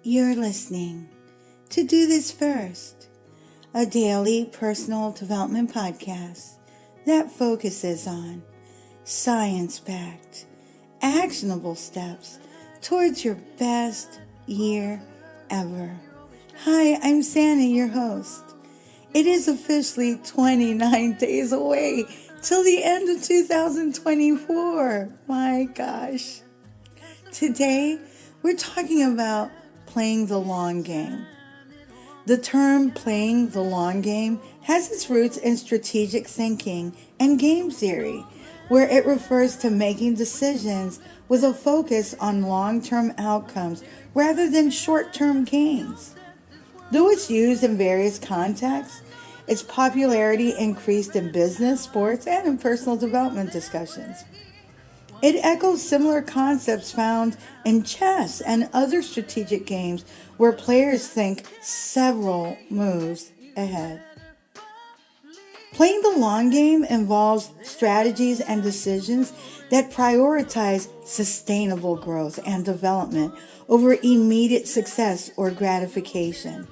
You're listening to Do This First, a daily personal development podcast that focuses on science-backed, actionable steps towards your best year ever. Hi, I'm Santa, your host. It is officially 29 days away till the end of 2024. My gosh. Today, we're talking about playing the long game. The term playing the long game has its roots in strategic thinking and game theory, where it refers to making decisions with a focus on long-term outcomes rather than short-term gains. Though it's used in various contexts, its popularity increased in business, sports, and in personal development discussions. It echoes similar concepts found in chess and other strategic games where players think several moves ahead. Playing the long game involves strategies and decisions that prioritize sustainable growth and development over immediate success or gratification.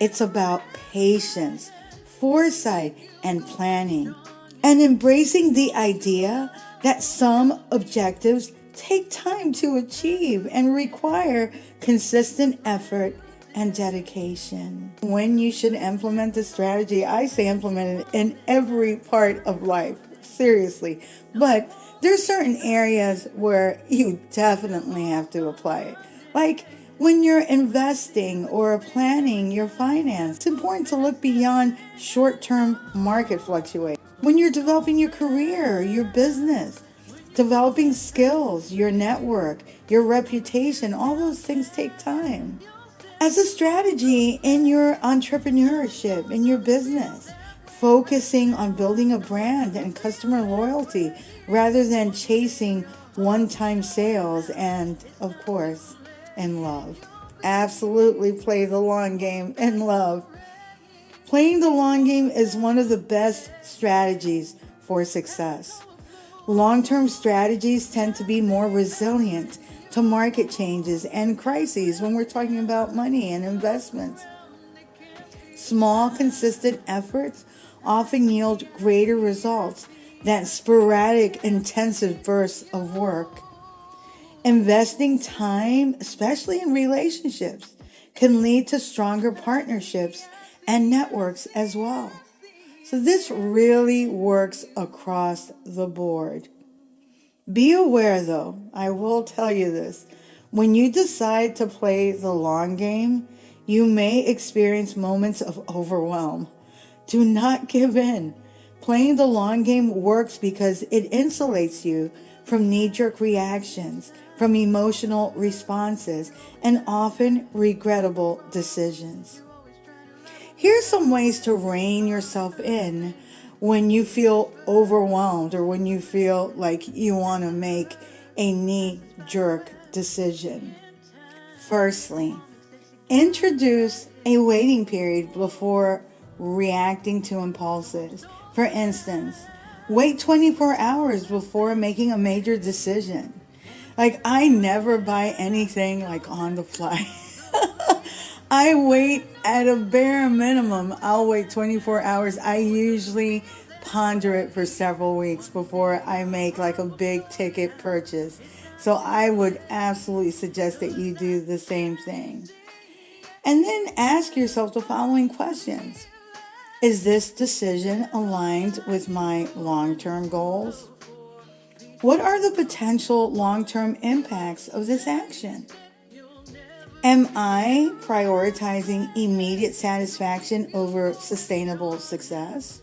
It's about patience, foresight, and planning, and embracing the idea that some objectives take time to achieve and require consistent effort and dedication. When you should implement the strategy, I say implement it in every part of life, seriously. But there's certain areas where you definitely have to apply it. Like when you're investing or planning your finance, it's important to look beyond short-term market fluctuations. When you're developing your career, your business, developing skills, your network, your reputation, all those things take time. As a strategy in your entrepreneurship, in your business, focusing on building a brand and customer loyalty rather than chasing one-time sales and, of course, in love. Absolutely play the long game in love. Playing the long game is one of the best strategies for success. Long-term strategies tend to be more resilient to market changes and crises when we're talking about money and investments. Small, consistent efforts often yield greater results than sporadic, intensive bursts of work. Investing time, especially in relationships, can lead to stronger partnerships and networks as well. So this really works across the board. Be aware though, I will tell you this, when you decide to play the long game, you may experience moments of overwhelm. Do not give in. Playing the long game works because it insulates you from knee-jerk reactions, from emotional responses, and often regrettable decisions. Here's some ways to rein yourself in when you feel overwhelmed or when you feel like you want to make a knee-jerk decision. Firstly, introduce a waiting period before reacting to impulses. For instance, wait 24 hours before making a major decision. Like, I never buy anything like on the fly. I wait at a bare minimum. I'll wait 24 hours. I usually ponder it for several weeks before I make like a big ticket purchase. So I would absolutely suggest that you do the same thing. And then ask yourself the following questions. Is this decision aligned with my long-term goals? What are the potential long-term impacts of this action? Am I prioritizing immediate satisfaction over sustainable success?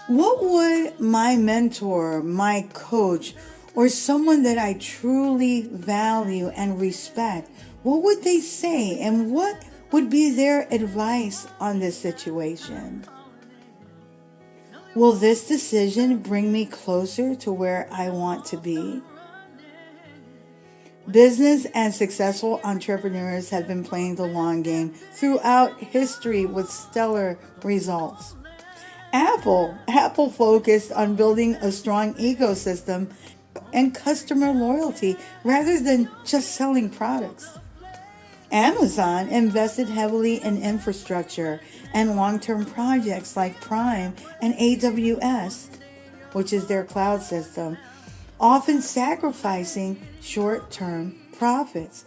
What would my mentor, my coach, or someone that I truly value and respect, what would they say and what would be their advice on this situation? Will this decision bring me closer to where I want to be? Business and successful entrepreneurs have been playing the long game throughout history with stellar results. Apple focused on building a strong ecosystem and customer loyalty rather than just selling products. Amazon invested heavily in infrastructure and long-term projects like Prime and AWS, which is their cloud system, often sacrificing short-term profits.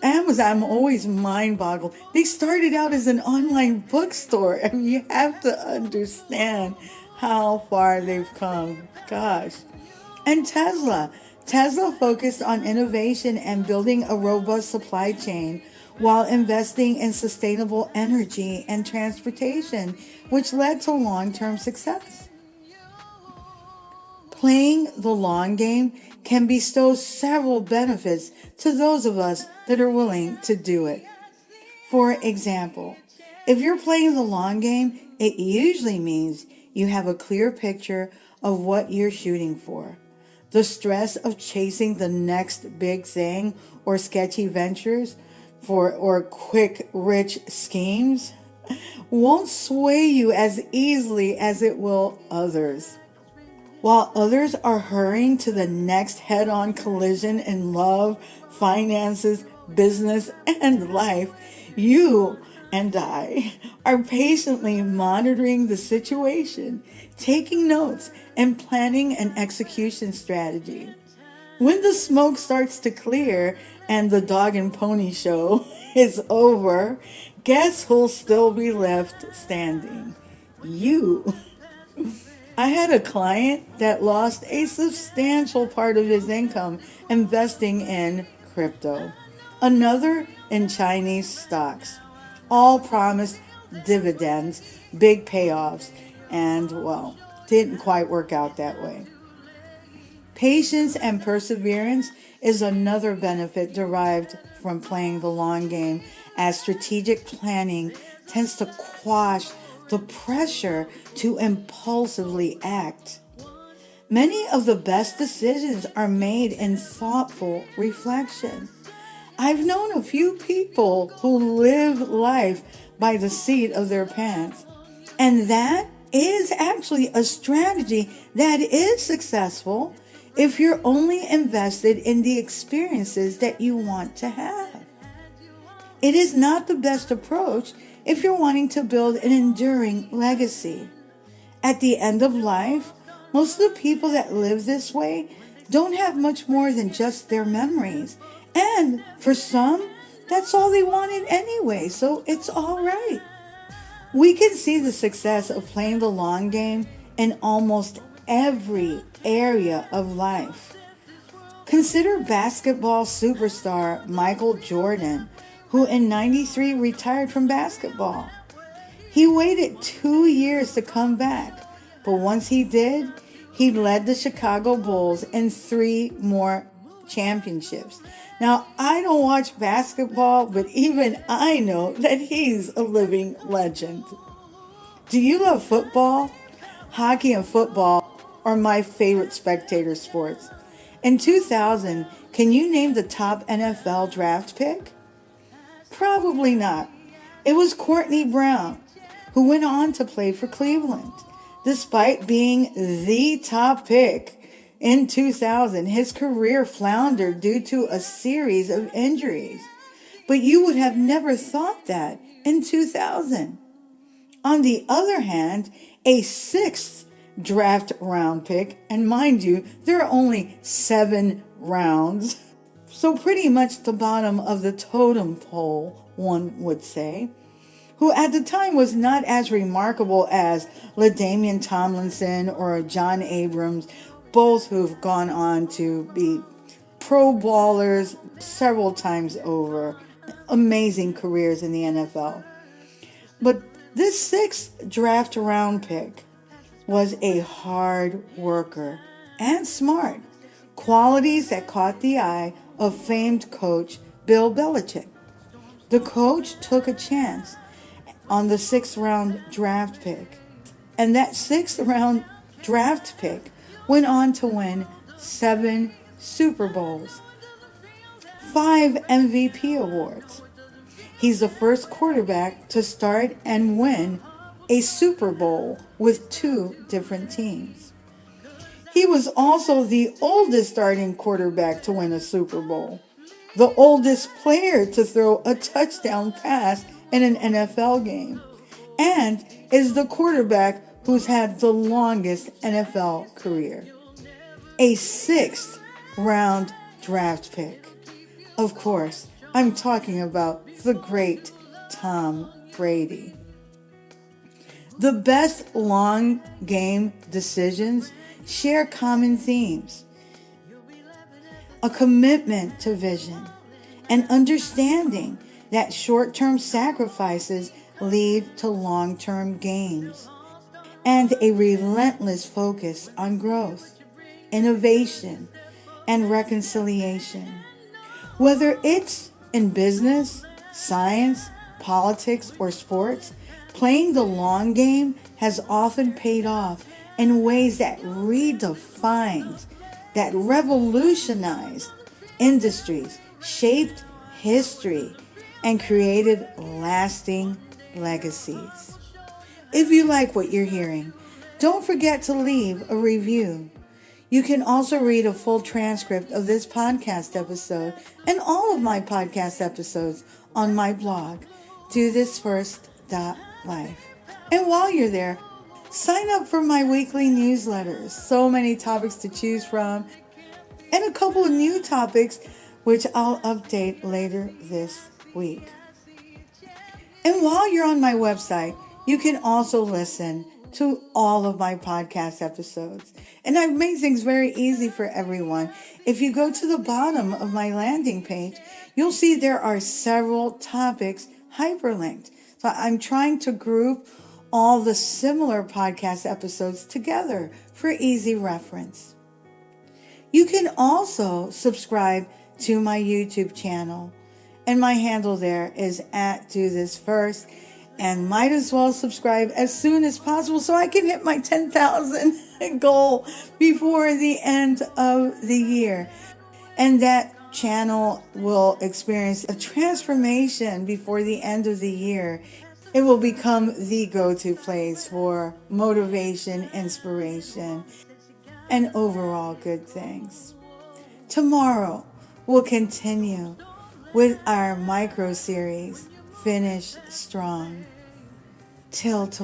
Amazon, I'm always mind boggled. They started out as an online bookstore. I mean, you have to understand how far they've come. Gosh. And Tesla. Tesla focused on innovation and building a robust supply chain while investing in sustainable energy and transportation, which led to long-term success. Playing the long game can bestow several benefits to those of us that are willing to do it. For example, if you're playing the long game, it usually means you have a clear picture of what you're shooting for. The stress of chasing the next big thing or sketchy ventures or quick, rich schemes won't sway you as easily as it will others. While others are hurrying to the next head-on collision in love, finances, business, and life, you and I are patiently monitoring the situation, taking notes, and planning an execution strategy. When the smoke starts to clear and the dog and pony show is over, guess who'll still be left standing? You. I had a client that lost a substantial part of his income investing in crypto, another in Chinese stocks. All promised dividends, big payoffs, and, well, didn't quite work out that way. Patience and perseverance is another benefit derived from playing the long game, as strategic planning tends to quash the pressure to impulsively act. Many of the best decisions are made in thoughtful reflection. I've known a few people who live life by the seat of their pants, and that is actually a strategy that is successful if you're only invested in the experiences that you want to have. It is not the best approach if you're wanting to build an enduring legacy. At the end of life, most of the people that live this way don't have much more than just their memories. And for some, that's all they wanted anyway, so it's all right. We can see the success of playing the long game in almost every area of life. Consider basketball superstar Michael Jordan, who in '93 retired from basketball. He waited 2 years to come back, but once he did, he led the Chicago Bulls in 3 more championships. Now, I don't watch basketball, but even I know that he's a living legend. Do you love football? Hockey and football are my favorite spectator sports. In 2000, can you name the top NFL draft pick? Probably not. It was Courtney Brown, who went on to play for Cleveland. Despite being the top pick in 2000, his career floundered due to a series of injuries. But you would have never thought that in 2000. On the other hand, a 6th draft round pick, and mind you, there are only 7 rounds, so pretty much the bottom of the totem pole, one would say, who at the time was not as remarkable as LaDainian Tomlinson or John Abrams, both who've gone on to be pro ballers several times over, amazing careers in the NFL. But this 6th draft round pick was a hard worker and smart, qualities that caught the eye of famed coach Bill Belichick. The coach took a chance on the 6th round draft pick, and that 6th round draft pick went on to win 7 Super Bowls, 5 MVP awards. He's the first quarterback to start and win a Super Bowl with 2 different teams. He was also the oldest starting quarterback to win a Super Bowl. the oldest player to throw a touchdown pass in an NFL game, and is the quarterback who's had the longest NFL career. A 6th round draft pick. Of course, I'm talking about the great Tom Brady. The best long game decisions share common themes: a commitment to vision, an understanding that short-term sacrifices lead to long-term gains, and a relentless focus on growth, innovation, and reconciliation. Whether it's in business, science, politics, or sports, playing the long game has often paid off in ways that redefined, that revolutionized industries, shaped history, and created lasting legacies. If you like what you're hearing, don't forget to leave a review. You can also read a full transcript of this podcast episode and all of my podcast episodes on my blog, DoThisFirst.life. And while you're there, sign up for my weekly newsletters. So many topics to choose from, and a couple of new topics which I'll update later this week. And while you're on my website, you can also listen to all of my podcast episodes. And I've made things very easy for everyone. If you go to the bottom of my landing page, you'll see there are several topics hyperlinked. So I'm trying to group all the similar podcast episodes together for easy reference. You can also subscribe to my YouTube channel, and my handle there is @DoThisFirst. And might as well subscribe as soon as possible so I can hit my 10,000 goal before the end of the year. And that channel will experience a transformation before the end of the year. It will become the go-to place for motivation, inspiration, and overall good things. Tomorrow, we'll continue with our micro series, Finish Strong. Till tomorrow.